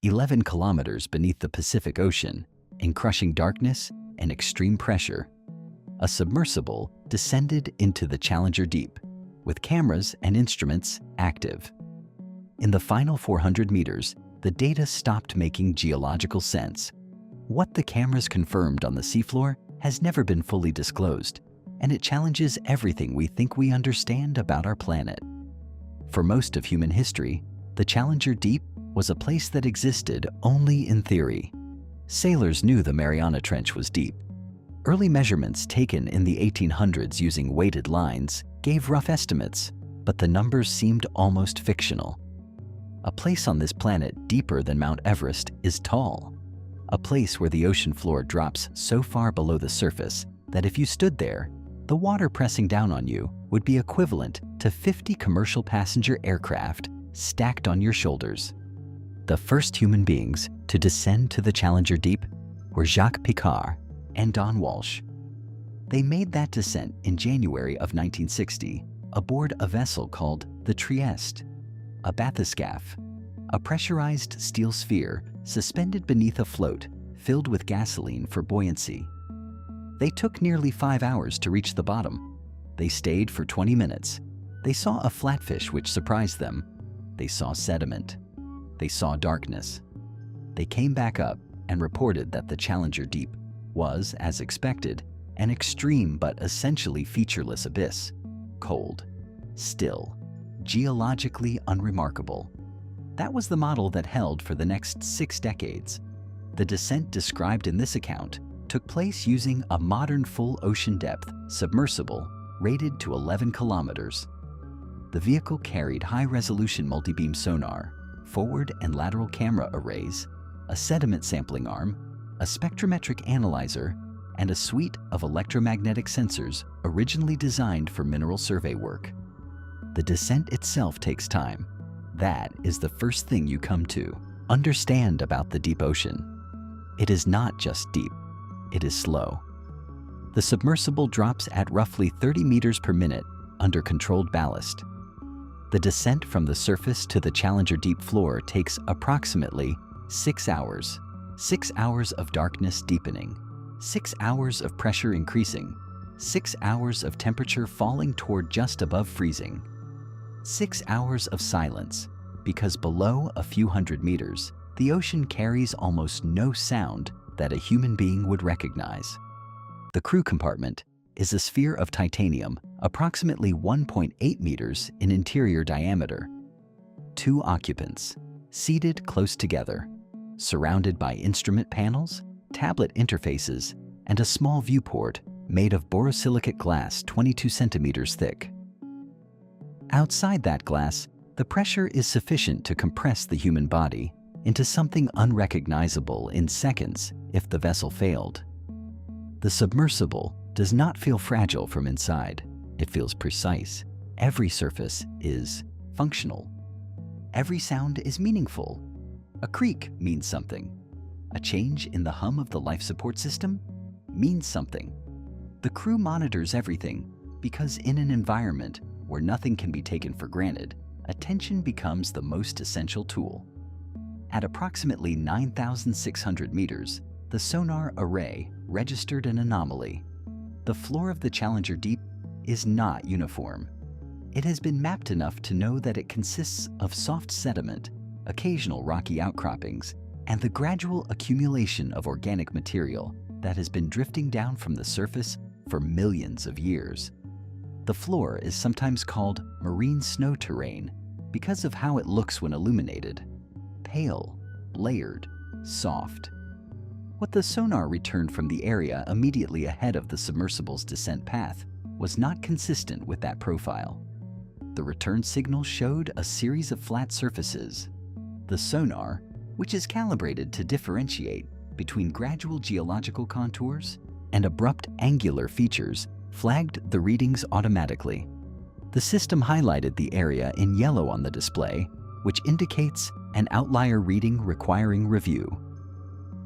11 kilometers beneath the Pacific Ocean, in crushing darkness and extreme pressure, a submersible descended into the Challenger Deep, with cameras and instruments active. In the final 400 meters, the data stopped making geological sense. What the cameras confirmed on the seafloor has never been fully disclosed, and it challenges everything we think we understand about our planet. For most of human history, the Challenger Deep was a place that existed only in theory. Sailors knew the Mariana Trench was deep. Early measurements taken in the 1800s using weighted lines gave rough estimates, but the numbers seemed almost fictional. A place on this planet deeper than Mount Everest is tall. A place where the ocean floor drops so far below the surface that if you stood there, the water pressing down on you would be equivalent to 50 commercial passenger aircraft stacked on your shoulders. The first human beings to descend to the Challenger Deep were Jacques Piccard and Don Walsh. They made that descent in January of 1960 aboard a vessel called the Trieste, a bathyscaphe, a pressurized steel sphere suspended beneath a float filled with gasoline for buoyancy. They took nearly 5 hours to reach the bottom. They stayed for 20 minutes. They saw a flatfish which surprised them. They saw sediment. They saw darkness. They came back up and reported that the Challenger Deep was, as expected, an extreme but essentially featureless abyss, cold, still, geologically unremarkable. That was the model that held for the next 6 decades. The descent described in this account took place using a modern full ocean depth submersible rated to 11 kilometers. The vehicle carried high-resolution multi-beam sonar, forward and lateral camera arrays, a sediment sampling arm, a spectrometric analyzer, and a suite of electromagnetic sensors originally designed for mineral survey work. The descent itself takes time. That is the first thing you come to understand about the deep ocean. It is not just deep, it is slow. The submersible drops at roughly 30 meters per minute under controlled ballast. The descent from the surface to the Challenger Deep floor takes approximately 6 hours. 6 hours of darkness deepening, 6 hours of pressure increasing, 6 hours of temperature falling toward just above freezing, 6 hours of silence, because below a few hundred meters, the ocean carries almost no sound that a human being would recognize. The crew compartment is a sphere of titanium approximately 1.8 meters in interior diameter. 2 occupants, seated close together, surrounded by instrument panels, tablet interfaces, and a small viewport made of borosilicate glass 22 centimeters thick. Outside that glass, the pressure is sufficient to compress the human body into something unrecognizable in seconds if the vessel failed. The submersible does not feel fragile from inside. It feels precise. Every surface is functional. Every sound is meaningful. A creak means something. A change in the hum of the life support system means something. The crew monitors everything because in an environment where nothing can be taken for granted, attention becomes the most essential tool. At approximately 9,600 meters, the sonar array registered an anomaly. The floor of the Challenger Deep is not uniform. It has been mapped enough to know that it consists of soft sediment, occasional rocky outcroppings, and the gradual accumulation of organic material that has been drifting down from the surface for millions of years. The floor is sometimes called marine snow terrain because of how it looks when illuminated: pale, layered, soft. What the sonar returned from the area immediately ahead of the submersible's descent path was not consistent with that profile. The return signal showed a series of flat surfaces. The sonar, which is calibrated to differentiate between gradual geological contours and abrupt angular features, flagged the readings automatically. The system highlighted the area in yellow on the display, which indicates an outlier reading requiring review.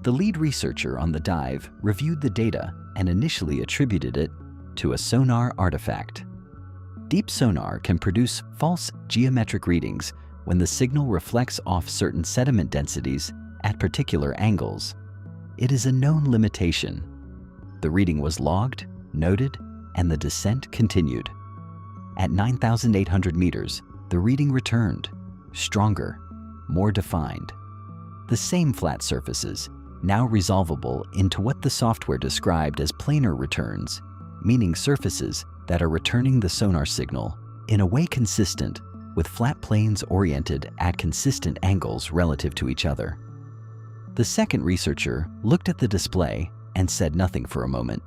The lead researcher on the dive reviewed the data and initially attributed it to a sonar artifact. Deep sonar can produce false geometric readings when the signal reflects off certain sediment densities at particular angles. It is a known limitation. The reading was logged, noted, and the descent continued. At 9,800 meters, the reading returned, stronger, more defined. The same flat surfaces, now resolvable into what the software described as planar returns, meaning surfaces that are returning the sonar signal in a way consistent with flat planes oriented at consistent angles relative to each other. The second researcher looked at the display and said nothing for a moment.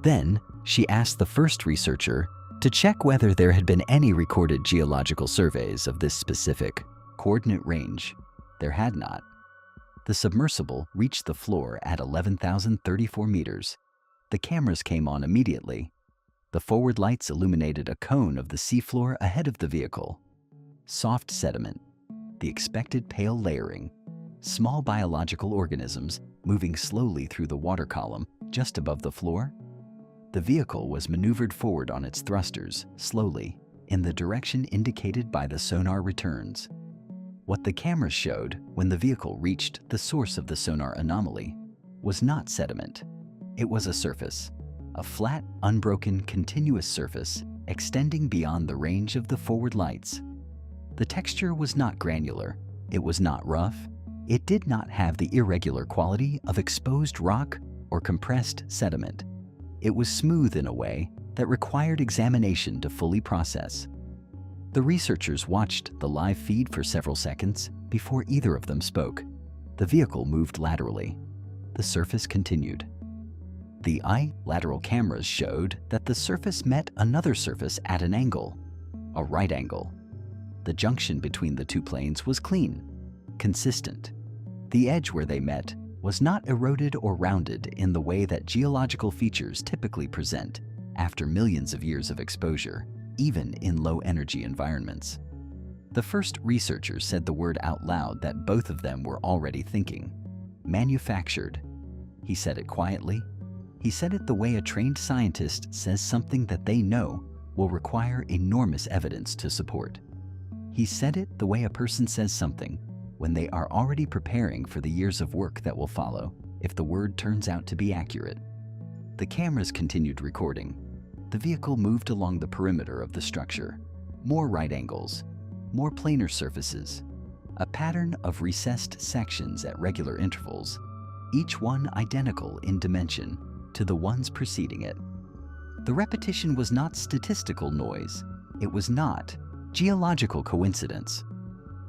Then, she asked the first researcher to check whether there had been any recorded geological surveys of this specific coordinate range. There had not. The submersible reached the floor at 11,034 meters. The cameras came on immediately. The forward lights illuminated a cone of the seafloor ahead of the vehicle. Soft sediment, the expected pale layering, small biological organisms moving slowly through the water column just above the floor. The vehicle was maneuvered forward on its thrusters, slowly, in the direction indicated by the sonar returns. What the cameras showed when the vehicle reached the source of the sonar anomaly was not sediment. It was a surface, a flat, unbroken, continuous surface extending beyond the range of the forward lights. The texture was not granular, it was not rough, it did not have the irregular quality of exposed rock or compressed sediment. It was smooth in a way that required examination to fully process. The researchers watched the live feed for several seconds before either of them spoke. The vehicle moved laterally. The surface continued. The lateral cameras showed that the surface met another surface at an angle, a right angle. The junction between the two planes was clean, consistent. The edge where they met was not eroded or rounded in the way that geological features typically present after millions of years of exposure, even in low-energy environments. The first researcher said the word out loud that both of them were already thinking. Manufactured. He said it quietly. He said it the way a trained scientist says something that they know will require enormous evidence to support. He said it the way a person says something when they are already preparing for the years of work that will follow if the word turns out to be accurate. The cameras continued recording. The vehicle moved along the perimeter of the structure. More right angles, more planar surfaces, a pattern of recessed sections at regular intervals, each one identical in dimension to the ones preceding it. The repetition was not statistical noise. It was not geological coincidence.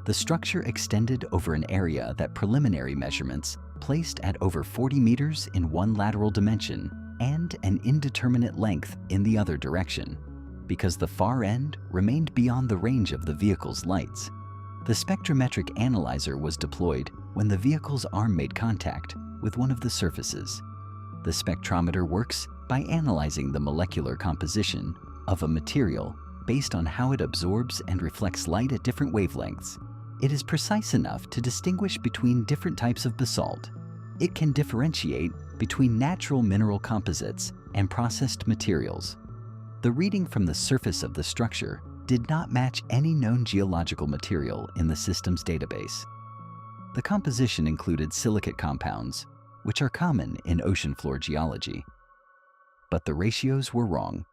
The structure extended over an area that preliminary measurements placed at over 40 meters in one lateral dimension and an indeterminate length in the other direction, because the far end remained beyond the range of the vehicle's lights. The spectrometric analyzer was deployed when the vehicle's arm made contact with one of the surfaces. The spectrometer works by analyzing the molecular composition of a material based on how it absorbs and reflects light at different wavelengths. It is precise enough to distinguish between different types of basalt. It can differentiate between natural mineral composites and processed materials. The reading from the surface of the structure did not match any known geological material in the system's database. The composition included silicate compounds, which are common in ocean floor geology. But the ratios were wrong.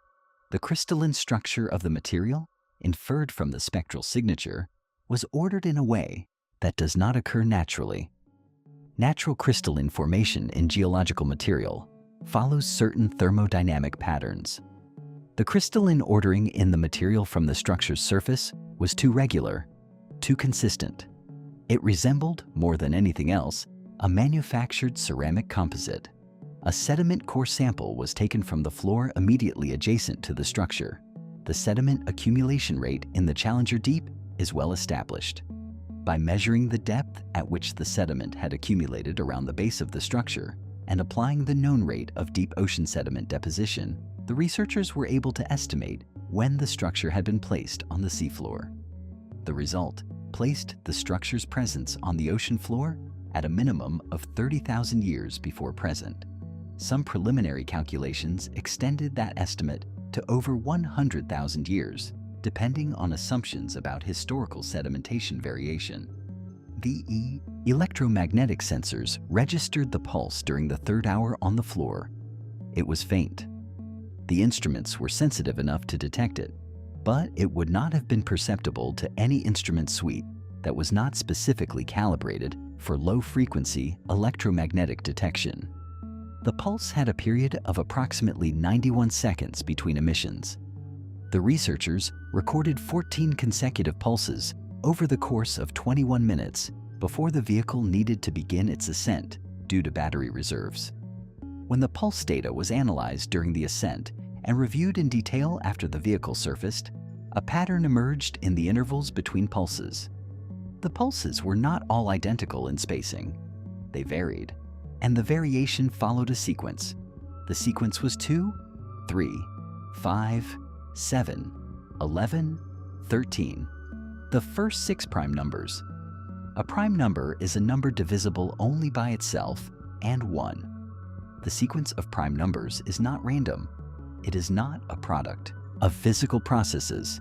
The crystalline structure of the material, inferred from the spectral signature, was ordered in a way that does not occur naturally. Natural crystalline formation in geological material follows certain thermodynamic patterns. The crystalline ordering in the material from the structure's surface was too regular, too consistent. It resembled, more than anything else, a manufactured ceramic composite. A sediment core sample was taken from the floor immediately adjacent to the structure. The sediment accumulation rate in the Challenger Deep is well established. By measuring the depth at which the sediment had accumulated around the base of the structure and applying the known rate of deep ocean sediment deposition, the researchers were able to estimate when the structure had been placed on the seafloor. The result placed the structure's presence on the ocean floor at a minimum of 30,000 years before present. Some preliminary calculations extended that estimate to over 100,000 years, depending on assumptions about historical sedimentation variation. VE electromagnetic sensors registered the pulse during the third hour on the floor. It was faint. The instruments were sensitive enough to detect it, but it would not have been perceptible to any instrument suite that was not specifically calibrated for low-frequency electromagnetic detection. The pulse had a period of approximately 91 seconds between emissions. The researchers recorded 14 consecutive pulses over the course of 21 minutes before the vehicle needed to begin its ascent due to battery reserves. When the pulse data was analyzed during the ascent and reviewed in detail after the vehicle surfaced, a pattern emerged in the intervals between pulses. The pulses were not all identical in spacing. They varied, and the variation followed a sequence. The sequence was 2, 3, 5, 7, 11, 13. The first 6 prime numbers. A prime number is a number divisible only by itself and 1. The sequence of prime numbers is not random. It is not a product of physical processes.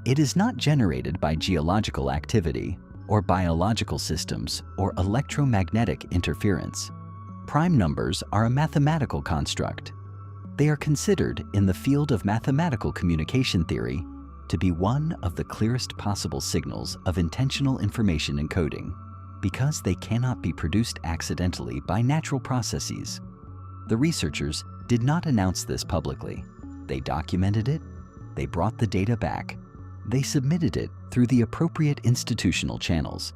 It is not generated by geological activity or biological systems or electromagnetic interference. Prime numbers are a mathematical construct. They are considered in the field of mathematical communication theory to be one of the clearest possible signals of intentional information encoding because they cannot be produced accidentally by natural processes. The researchers did not announce this publicly. They documented it, they brought the data back, they submitted it through the appropriate institutional channels.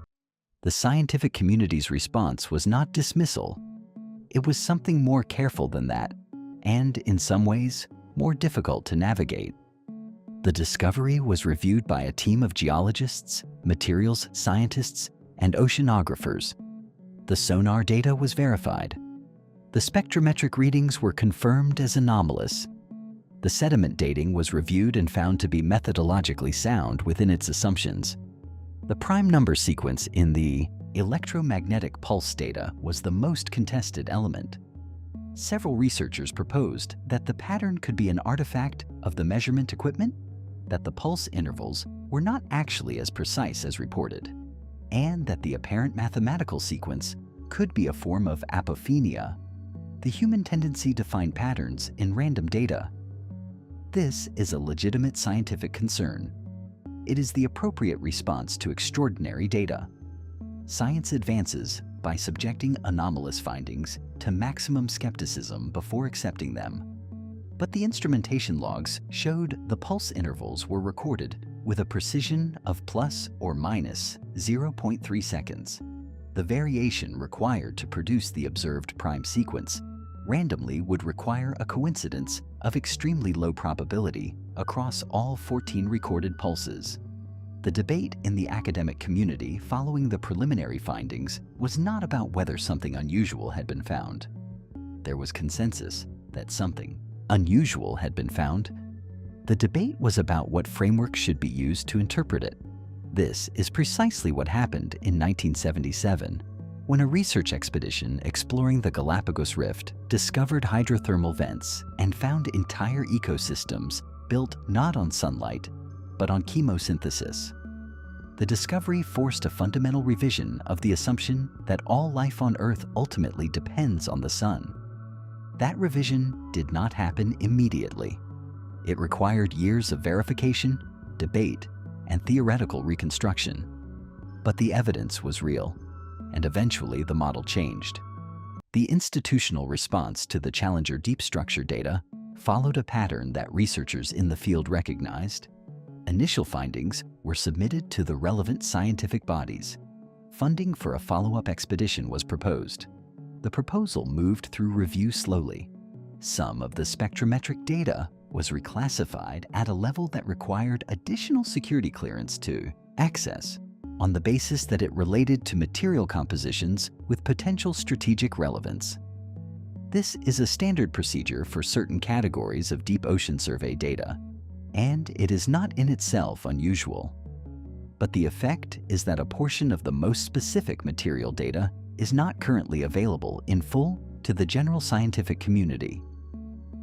The scientific community's response was not dismissal. It was something more careful than that, and in some ways, more difficult to navigate. The discovery was reviewed by a team of geologists, materials scientists, and oceanographers. The sonar data was verified. The spectrometric readings were confirmed as anomalous. The sediment dating was reviewed and found to be methodologically sound within its assumptions. The prime number sequence in the electromagnetic pulse data was the most contested element. Several researchers proposed that the pattern could be an artifact of the measurement equipment, that the pulse intervals were not actually as precise as reported, and that the apparent mathematical sequence could be a form of apophenia, the human tendency to find patterns in random data. This is a legitimate scientific concern. It is the appropriate response to extraordinary data. Science advances by subjecting anomalous findings to maximum skepticism before accepting them. But the instrumentation logs showed the pulse intervals were recorded with a precision of plus or minus 0.3 seconds. The variation required to produce the observed prime sequence randomly would require a coincidence of extremely low probability across all 14 recorded pulses. The debate in the academic community following the preliminary findings was not about whether something unusual had been found. There was consensus that something unusual had been found. The debate was about what framework should be used to interpret it. This is precisely what happened in 1977, when a research expedition exploring the Galapagos Rift discovered hydrothermal vents and found entire ecosystems built not on sunlight, but on chemosynthesis. The discovery forced a fundamental revision of the assumption that all life on Earth ultimately depends on the sun. That revision did not happen immediately. It required years of verification, debate, and theoretical reconstruction. But the evidence was real, and eventually the model changed. The institutional response to the Challenger deep structure data followed a pattern that researchers in the field recognized. Initial findings were submitted to the relevant scientific bodies. Funding for a follow-up expedition was proposed. The proposal moved through review slowly. Some of the spectrometric data was reclassified at a level that required additional security clearance to access, on the basis that it related to material compositions with potential strategic relevance. This is a standard procedure for certain categories of deep ocean survey data, and it is not in itself unusual. But the effect is that a portion of the most specific material data is not currently available in full to the general scientific community.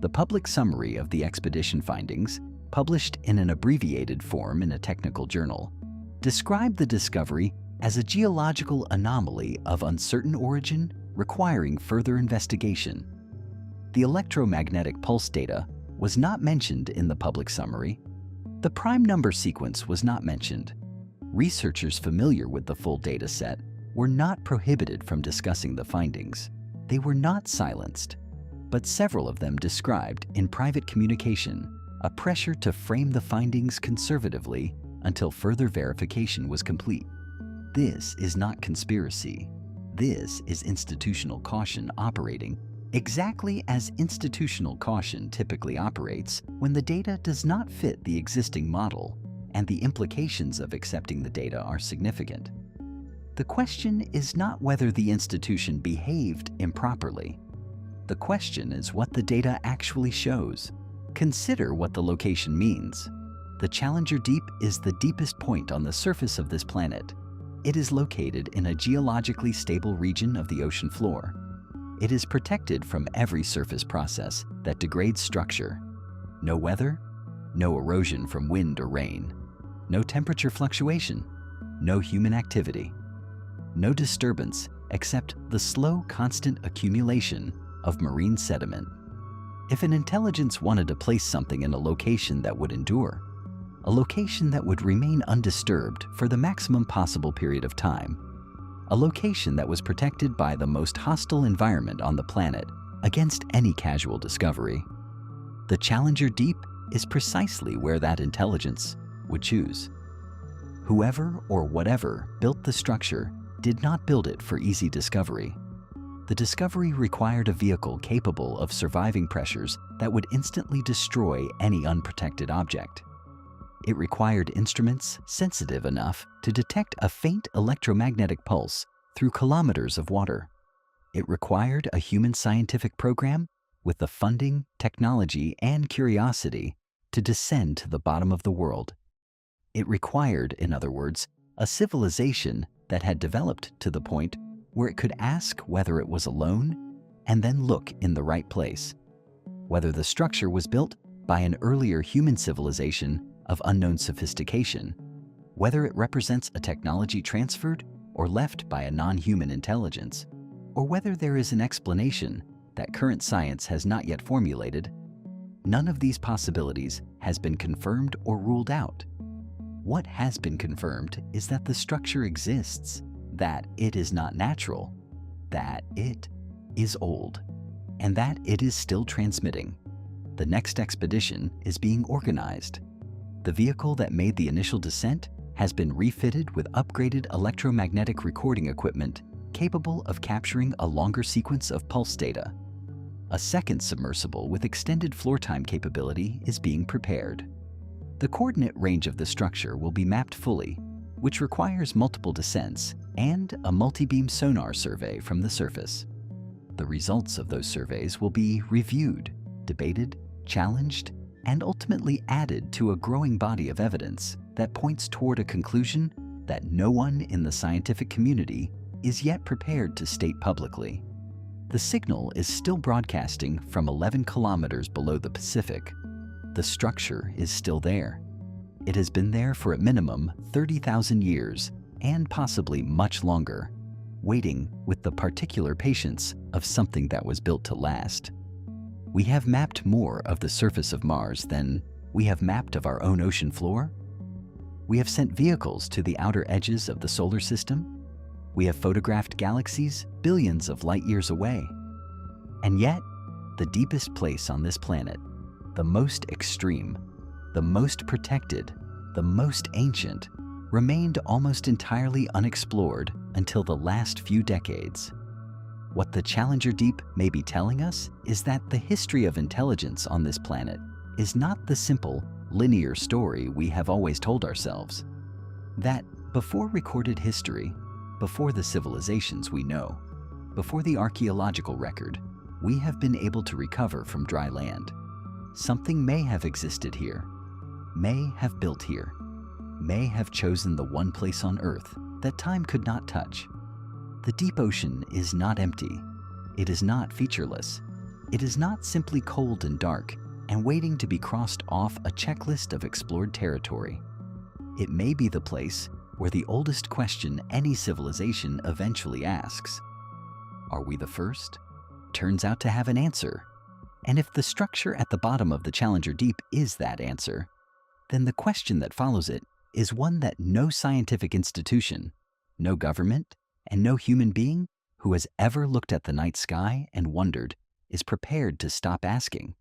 The public summary of the expedition findings, published in an abbreviated form in a technical journal, described the discovery as a geological anomaly of uncertain origin requiring further investigation. The electromagnetic pulse data was not mentioned in the public summary. The prime number sequence was not mentioned. Researchers familiar with the full data set were not prohibited from discussing the findings. They were not silenced, but several of them described in private communication a pressure to frame the findings conservatively until further verification was complete. This is not conspiracy. This is institutional caution operating exactly as institutional caution typically operates when the data does not fit the existing model and the implications of accepting the data are significant. The question is not whether the institution behaved improperly. The question is what the data actually shows. Consider what the location means. The Challenger Deep is the deepest point on the surface of this planet. It is located in a geologically stable region of the ocean floor. It is protected from every surface process that degrades structure. No weather, no erosion from wind or rain, no temperature fluctuation, no human activity, no disturbance except the slow, constant accumulation of marine sediment. If an intelligence wanted to place something in a location that would endure, a location that would remain undisturbed for the maximum possible period of time, a location that was protected by the most hostile environment on the planet against any casual discovery, the Challenger Deep is precisely where that intelligence would choose. Whoever or whatever built the structure did not build it for easy discovery. The discovery required a vehicle capable of surviving pressures that would instantly destroy any unprotected object. It required instruments sensitive enough to detect a faint electromagnetic pulse through kilometers of water. It required a human scientific program with the funding, technology, and curiosity to descend to the bottom of the world. It required, in other words, a civilization that had developed to the point where it could ask whether it was alone and then look in the right place, whether the structure was built by an earlier human civilization of unknown sophistication, whether it represents a technology transferred or left by a non-human intelligence, or whether there is an explanation that current science has not yet formulated. None of these possibilities has been confirmed or ruled out. What has been confirmed is that the structure exists, that it is not natural, that it is old, and that it is still transmitting. The next expedition is being organized. The vehicle that made the initial descent has been refitted with upgraded electromagnetic recording equipment capable of capturing a longer sequence of pulse data. A second submersible with extended floor time capability is being prepared. The coordinate range of the structure will be mapped fully, which requires multiple descents and a multi-beam sonar survey from the surface. The results of those surveys will be reviewed, debated, challenged, and ultimately added to a growing body of evidence that points toward a conclusion that no one in the scientific community is yet prepared to state publicly. The signal is still broadcasting from 11 kilometers below the Pacific. The structure is still there. It has been there for at minimum 30,000 years and possibly much longer, waiting with the particular patience of something that was built to last. We have mapped more of the surface of Mars than we have mapped of our own ocean floor. We have sent vehicles to the outer edges of the solar system. We have photographed galaxies billions of light years away. And yet, the deepest place on this planet, the most extreme, the most protected, the most ancient, remained almost entirely unexplored until the last few decades. What the Challenger Deep may be telling us is that the history of intelligence on this planet is not the simple, linear story we have always told ourselves. That before recorded history, before the civilizations we know, before the archaeological record, we have been able to recover from dry land. Something may have existed here, may have built here, may have chosen the one place on Earth that time could not touch. The deep ocean is not empty. It is not featureless. It is not simply cold and dark and waiting to be crossed off a checklist of explored territory. It may be the place where the oldest question any civilization eventually asks, are we the first? Turns out to have an answer. And if the structure at the bottom of the Challenger Deep is that answer, then the question that follows it is one that no scientific institution, no government, and no human being who has ever looked at the night sky and wondered is prepared to stop asking.